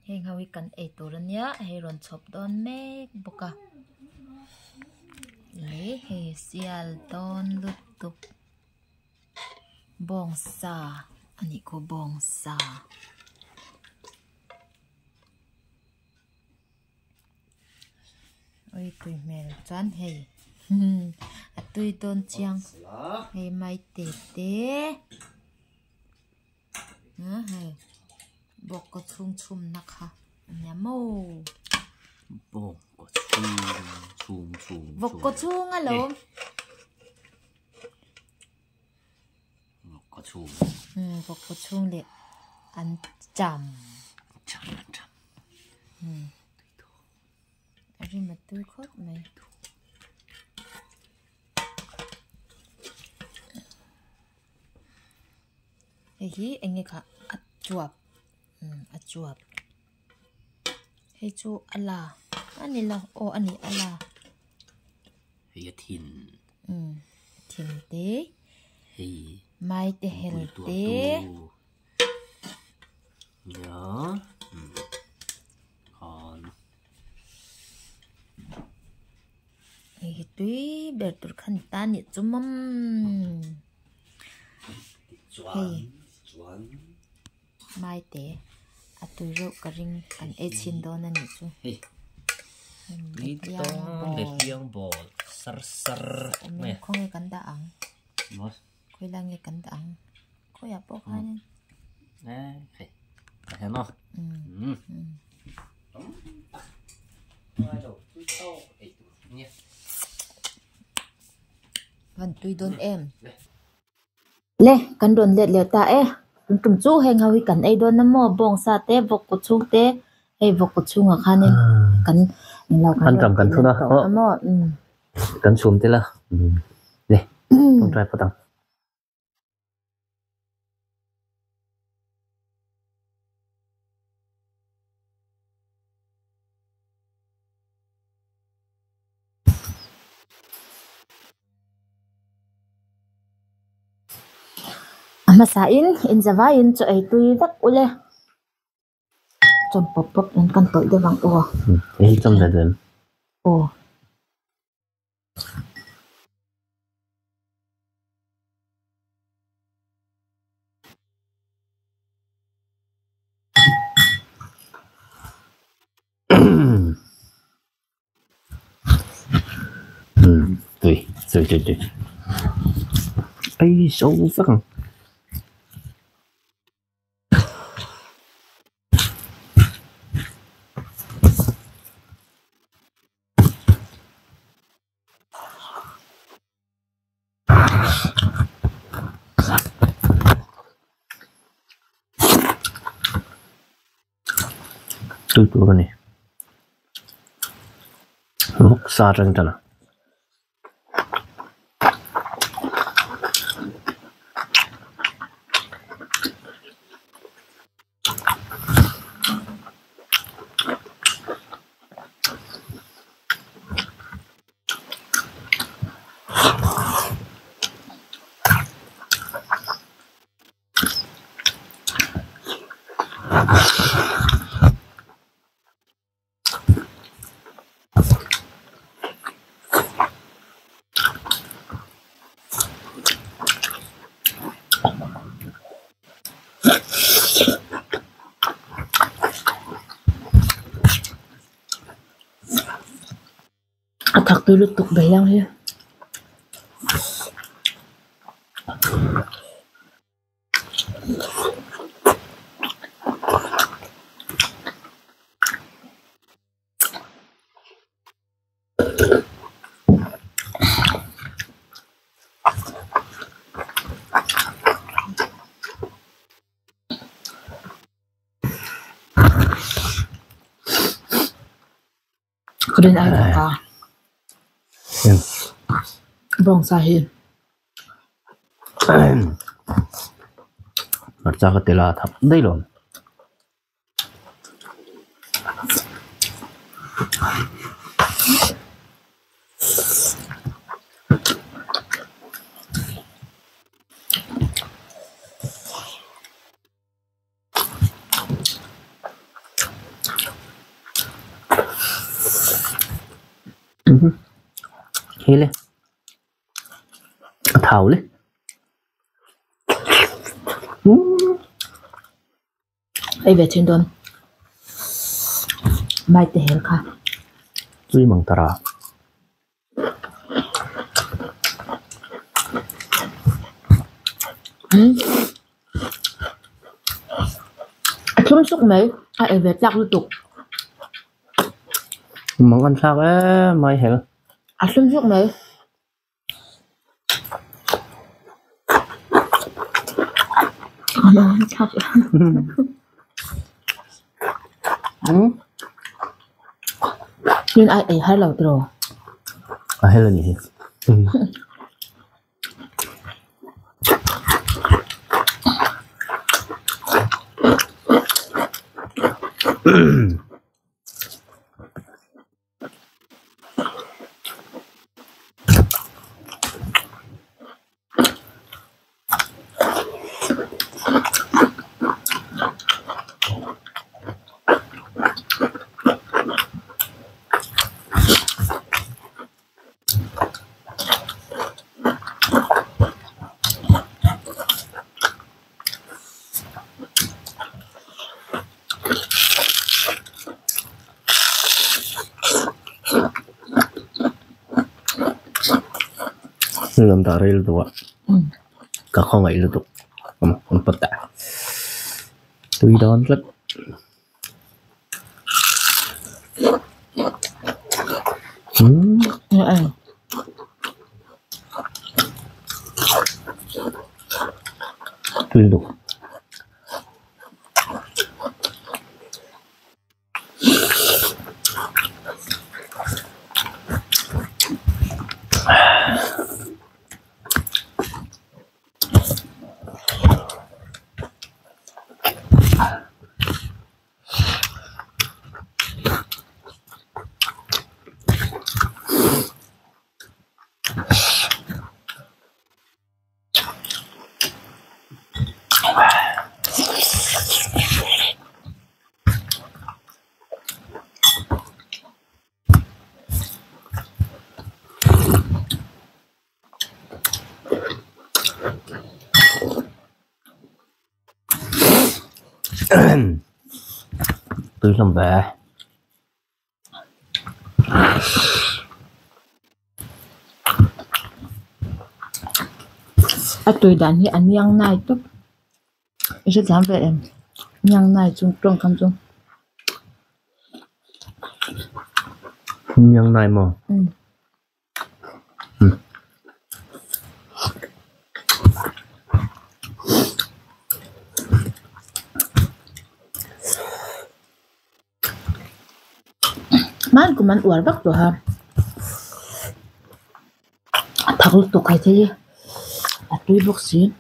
heng hawi kan ei turania hei ron chop don mek boka le hei sial don lutup bong sa ani ko bong sa oi tui mel chan hei atui don chiang hei mai te hei bok ko chum nakha nyamo bok ko chum bok ko chung alo bok ko chum bok ko chung le an cham ari mà tui khóc này hi anh ấy cả chuột hay chu ala anh ấy là anh ấy ala hay thin thin té hay mai té hel té nhớ còn hei tui ber tur khan ta ni chumam chuan mai té atui ro ka ring kan e chin don ani chu đi tông để phiêng bò sar nè không nghe cắn đảng bớt khơi lang nghe cắn đảng khơi à bốc hai nên nè phải thấy không vẫn tùy đôn em lê cắn đồn liệt liệt ta trùm chú hay ngao hi cắn ấy đôn nấm mò bông sa té vọc cột chung té hay vọc cột chung à khan nên cắn ăn cầm cắn thôi đó cắn xuống thế là đây không trai phát tăng mà sa in zava in cho ấy tùy rất ule trong pop in căn tội để vàng ấy trong gia đình tùy ấy xấu phát không tụi cái này lúc xa răng chân à thật tôi lục tục bể lang here keren ai cả bong sa hi mặt ra cái tê la thấp đây rồi Hi lên thảo lên Ai về trên đồn mai tê hel kha tuy mong tara Chúng xúc mấy ai về lạc liên tục mong ăn sao á mai hel chúng xúc mấy nhưng ai ấy hay lâu rồi hay là gì làm tara itu tuh các không ấy itu không peta tuy đón rất tuy đủ tôi làm về tôi đã nghĩ anh yang này tốt rất dám về em yang này chung trong không chung nhân này mà man của man uar bắc rồi ha thật lúc tục hay thế gì tôi bốc xí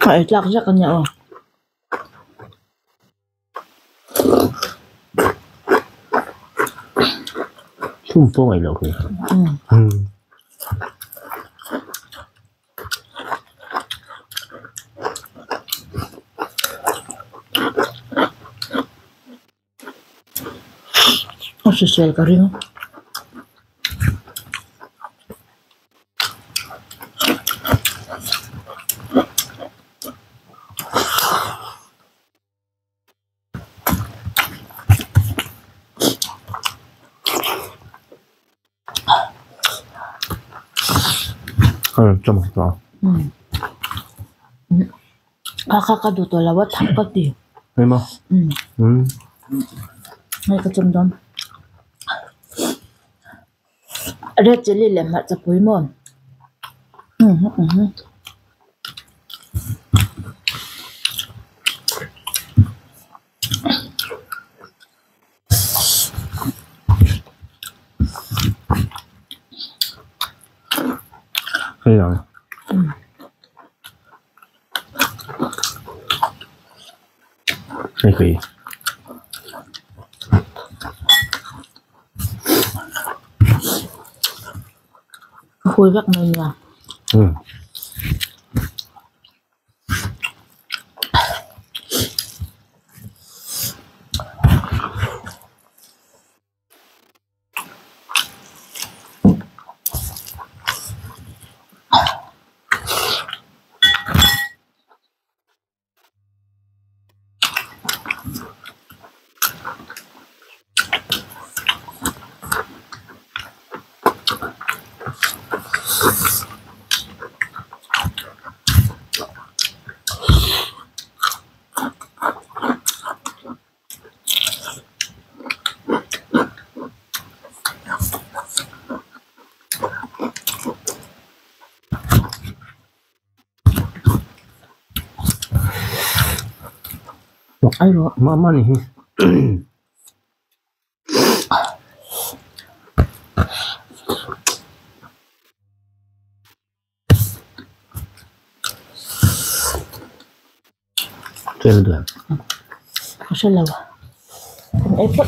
phải lạc ra con nhậu không có ngày đâu sesuai kering trong đó kakak tuh lawat hampat dia memang ngay cái trong đó ada jeli lemak capuy mon hay rồi hay kỳ khui vắt mình à. Ai rồi, mama nih. Trên đường. Sao lâu à? Em phút.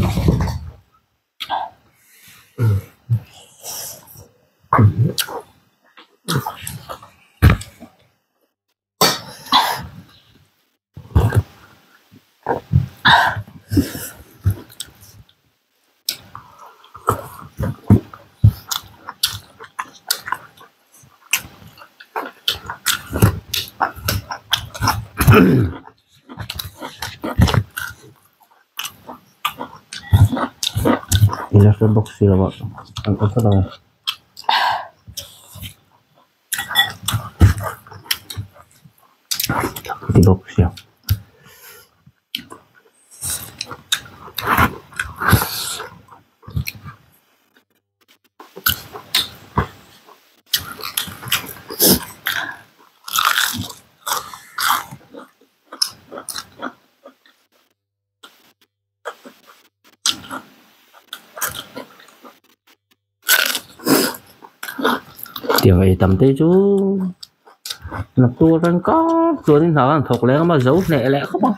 Ini sudah box sih lah, Pak. Apa namanya? Di box ya. Tiếng ấy tầm tê chú là tua răng có tua đến nào thuộc lẽ mà giấu nẹ lẽ không à.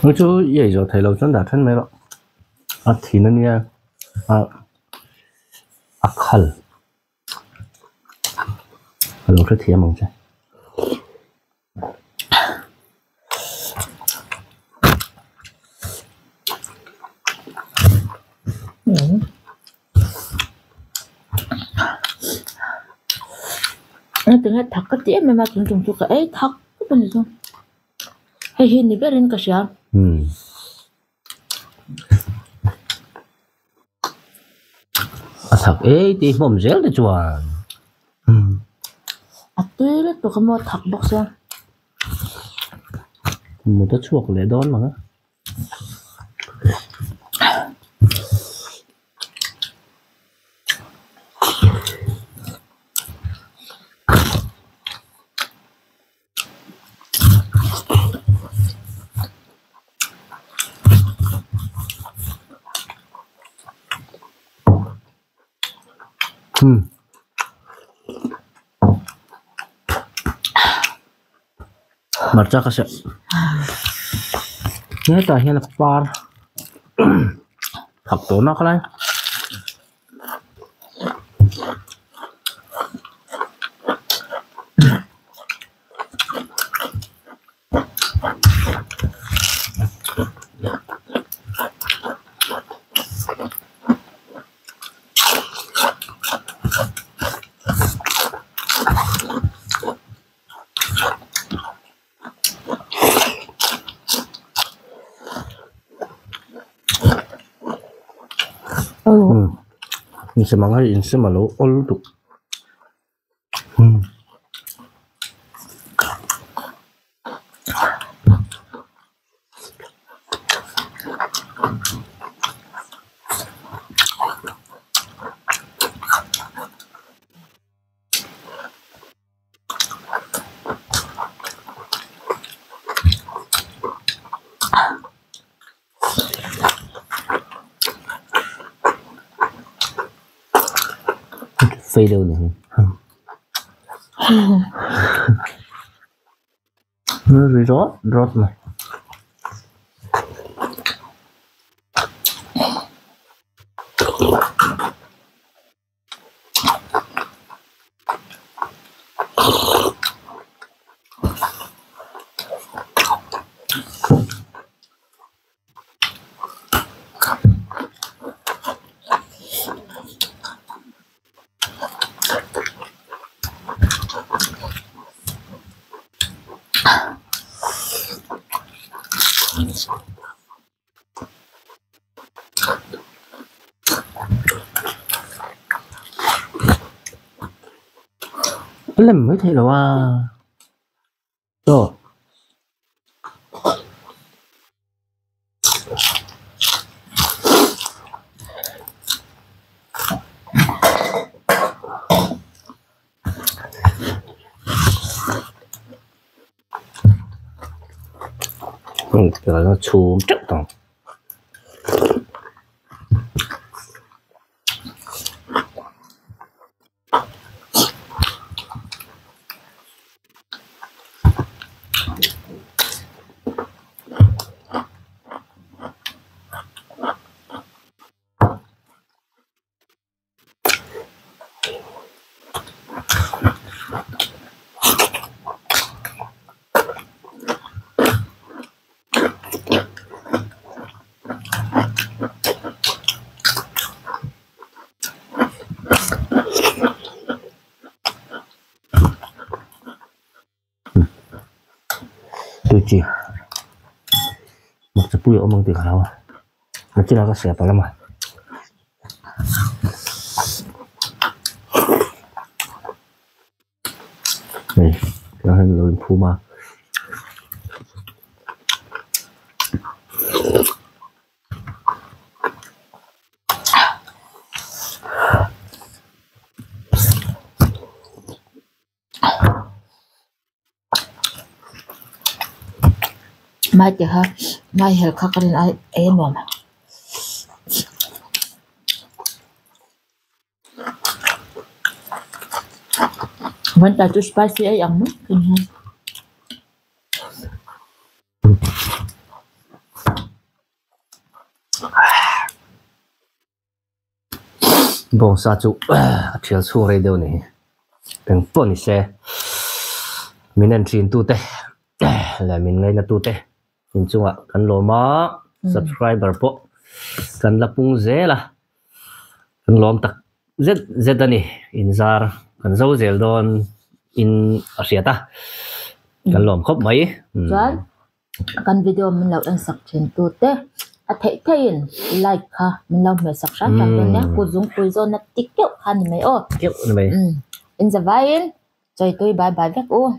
Nói chú vậy rồi thầy lâu chân đã thân mấy đó. Thì nó nha. Khal. Lâu rất thiệt mong chạy. Tiếng hết thắc cái tiếng mà chúng chú cái thắc cái bên gì hay hình thì biết lên cái gì à? Thật ấy thì mồm dẻo đấy chùa. Tuy là tôi không có thắc bọc xem. Một cái chuột lấy đón mà. Marca kasi. Ini tahian par. Hak to na kalay. sẽ mang hay in sẽ mà lỗ ôn tục phê đâu nữa rồi rót mà làm mới thấy đâu rồi rồi nó chùm chắc tòng tôi chỉ một chục bụi ông từ nào nó chỉ là có sẹp lắm mà này nó hay lôi phù mà mai chứ ha mai hiểu khắc lên ai em mà vẫn là chút spicy ấy ăn mất bông sa chú chiều xuống đây đâu này đừng phun xe mình ăn chín tu tê là mình ngay là tu tê nhìn chung ạ cần lô má subscriber po cần là pung dễ là cần lom tắc rất rất đani in zar cần dâu dẻo đòn in asia ta cần lom khóc mấy rồi cần video mình làm ăn sạch trên tu tê thấy thấy like ha mình làm mấy sạch sáng trong bên nhá cô dùng cô zo nó tiktok ha này mấy ô kiểu này in the vine chơi tôi bye bye các ô